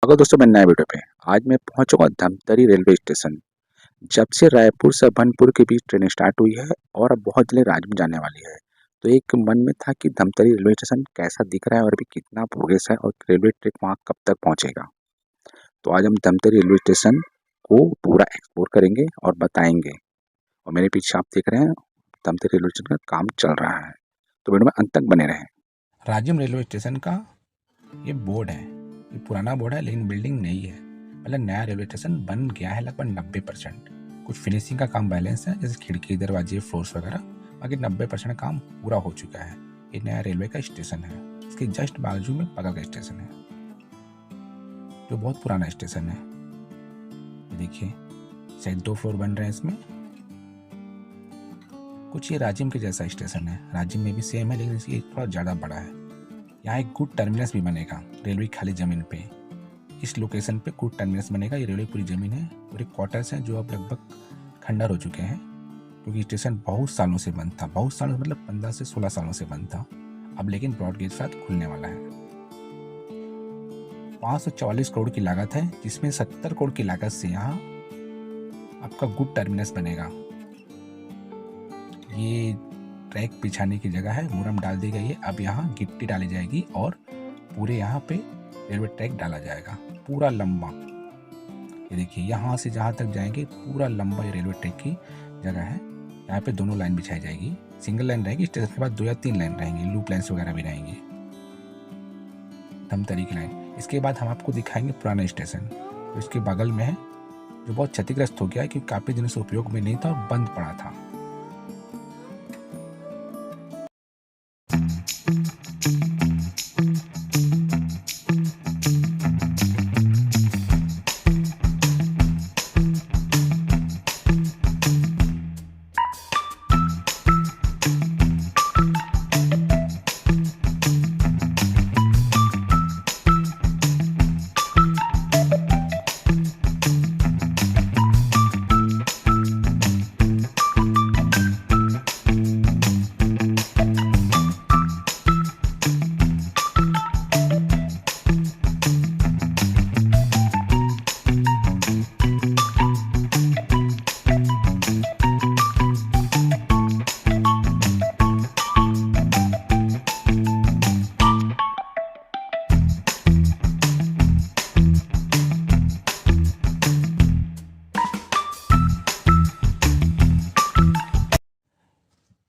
स्वागत दोस्तों मेरे नए वीडियो पे। आज मैं पहुंच चुका हूं धमतरी रेलवे स्टेशन। जब से रायपुर से अभनपुर के बीच ट्रेन स्टार्ट हुई है और अब बहुत जल्द राजम जाने वाली है, तो एक मन में था कि धमतरी रेलवे स्टेशन कैसा दिख रहा है और अभी कितना प्रोग्रेस है और रेलवे ट्रैक वहां कब तक पहुंचेगा। तो आज हम धमतरी रेलवे स्टेशन को पूरा एक्सप्लोर करेंगे और बताएंगे। और मेरे पीछे आप देख रहे हैं धमतरी रेलवे स्टेशन का काम चल रहा है, तो वीडियो में अंत तक बने रहें। राजिम रेलवे स्टेशन का ये बोर्ड है। ये पुराना बोर्ड है लेकिन बिल्डिंग नई है। मतलब नया रेलवे स्टेशन बन गया है लगभग 90%। कुछ फिनिशिंग का काम बैलेंस है, जैसे खिड़की, दरवाजे, फ्लोर्स वगैरह। बाकी 90% काम पूरा हो चुका है। ये नया रेलवे का स्टेशन है। इसके जस्ट बाजू में पगा का स्टेशन है, जो बहुत पुराना स्टेशन है। देखिए शायद 2 फ्लोर बन रहे हैं इसमें। कुछ ये राजिम के जैसा स्टेशन है। राजिम में भी सेम है लेकिन इसकी थोड़ा ज़्यादा बड़ा है। यहाँ एक गुड टर्मिनस भी बनेगा रेलवे खाली ज़मीन पे। इस लोकेशन पे गुड टर्मिनस बनेगा। ये रेलवे पूरी ज़मीन है और एक क्वार्टर्स हैं जो अब लगभग खंडर हो चुके हैं, क्योंकि स्टेशन बहुत सालों से बंद था। बहुत सालों मतलब 15 से 16 सालों से बंद था। अब लेकिन ब्रॉड गेज के साथ खुलने वाला है। 544 करोड़ की लागत है, जिसमें 70 करोड़ की लागत से यहाँ आपका गुड टर्मिनस बनेगा। ये ट्रैक बिछाने की जगह है, मुरम डाल दी गई है। अब यहाँ गिट्टी डाली जाएगी और पूरे यहाँ पे रेलवे ट्रैक डाला जाएगा, पूरा लंबा। ये देखिए यहाँ से जहाँ तक जाएंगे पूरा लंबा ये रेलवे ट्रैक की जगह है। यहाँ पे दोनों लाइन बिछाई जाएगी। सिंगल लाइन रहेगी, स्टेशन के बाद 2 या 3 लाइन रहेंगी, लूप लाइन्स वगैरह भी रहेंगी, धमतरी की लाइन। इसके बाद हम आपको दिखाएंगे पुराना स्टेशन जो इसके बगल में है, जो बहुत क्षतिग्रस्त हो गया है क्योंकि काफ़ी दिनों से उपयोग में नहीं था और बंद पड़ा था।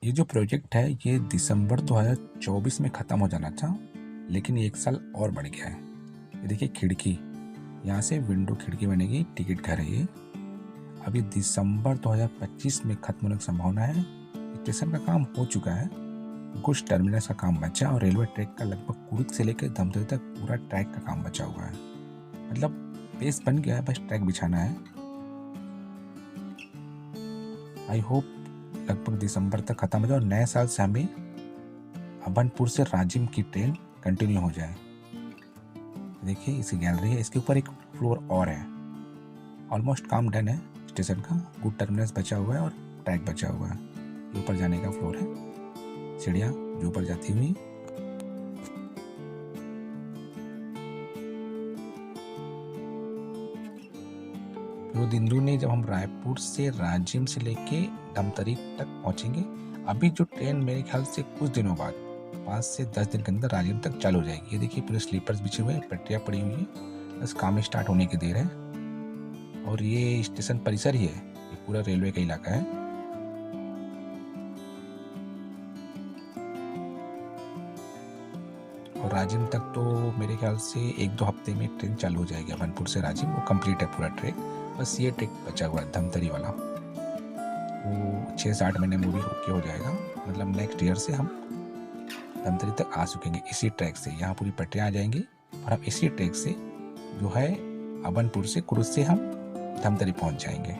ये जो प्रोजेक्ट है ये दिसंबर 2024 में ख़त्म हो जाना था, लेकिन ये 1 साल और बढ़ गया है। ये देखिए खिड़की, यहाँ से विंडो खिड़की बनेगी, टिकट घर है ये। अभी दिसंबर 2025 में ख़त्म होने की संभावना है। स्टेशन का काम हो चुका है, कुछ टर्मिनस का काम बचा और रेलवे ट्रैक का लगभग कुरुद से लेकर धमतरी तक पूरा ट्रैक का काम बचा हुआ है। मतलब बेस बन गया है, बस ट्रैक बिछाना है। आई होप लगभग दिसंबर तक खत्म हो जाए और नए साल से हमें अभनपुर से राजिम की ट्रेन कंटिन्यू हो जाए। देखिए इसकी गैलरी है, इसके ऊपर एक फ्लोर और है। ऑलमोस्ट काम डन है स्टेशन का। गुड टर्मिनस बचा हुआ है और ट्रैक बचा हुआ है। ये ऊपर जाने का फ्लोर है, सीढ़ियाँ जो ऊपर जाती हुई। वो दिन दूनी जब हम रायपुर से राजिम से लेके धमतरी तक पहुंचेंगे। अभी जो ट्रेन मेरे ख्याल से कुछ दिनों बाद 5 से 10 दिन के अंदर राजिम तक चालू हो जाएगी। ये देखिए पूरे स्लीपर्स बिछे हुए हैं, पटरियाँ पड़ी हुई हैं, बस काम स्टार्ट होने की देर है। और ये स्टेशन परिसर ही है, ये पूरा रेलवे का इलाका है। और राजिम तक तो मेरे ख्याल से 1-2 हफ्ते में ट्रेन चालू हो जाएगी। अभनपुर से राजिम वो कंप्लीट है पूरा ट्रैक, बस ये ट्रैक बचा हुआ है धमतरी वाला। वो 6 से 8 महीने में भी ओके हो जाएगा। मतलब नेक्स्ट ईयर से हम धमतरी तक आ सकेंगे इसी ट्रैक से। यहाँ पूरी पटरियाँ आ जाएंगी और हम इसी ट्रैक से जो है अभनपुर से कुरुद से हम धमतरी पहुँच जाएंगे।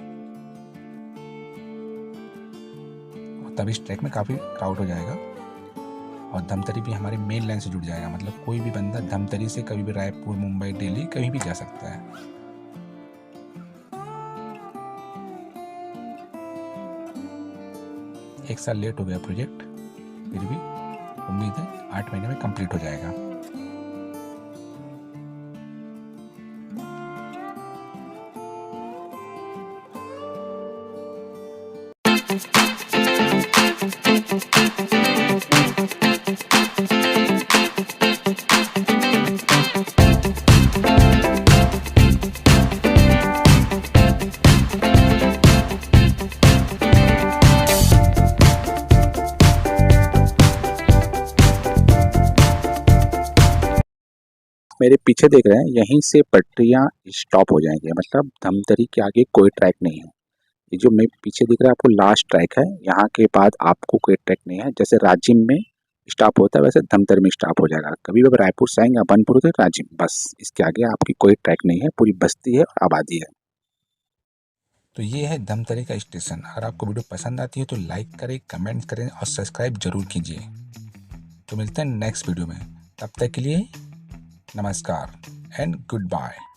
और तब इस ट्रैक में काफ़ी क्राउड हो जाएगा और धमतरी भी हमारे मेन लाइन से जुड़ जाएगा। मतलब कोई भी बंदा धमतरी से कभी भी रायपुर, मुंबई, दिल्ली कहीं भी जा सकता है। एक साल लेट हो गया प्रोजेक्ट, फिर भी उम्मीद है 8 महीने में कंप्लीट हो जाएगा। मेरे पीछे देख रहे हैं, यहीं से पटरियाँ स्टॉप हो जाएँगी, मतलब धमतरी के आगे कोई ट्रैक नहीं है। ये जो मैं पीछे दिख रहा है आपको लास्ट ट्रैक है, यहाँ के बाद आपको कोई ट्रैक नहीं है। जैसे राजिम में स्टॉप होता है वैसे धमतरी में स्टॉप हो जाएगा। कभी भी आप रायपुर से आएँगे या बनपुर तो राजिम, बस इसके आगे आपकी कोई ट्रैक नहीं है, पूरी बस्ती है और आबादी है। तो ये है धमतरी का स्टेशन। अगर आपको वीडियो पसंद आती है तो लाइक करें, कमेंट करें और सब्सक्राइब जरूर कीजिए। तो मिलते हैं नेक्स्ट वीडियो में, तब तक के लिए नमस्कार एंड गुड बाय।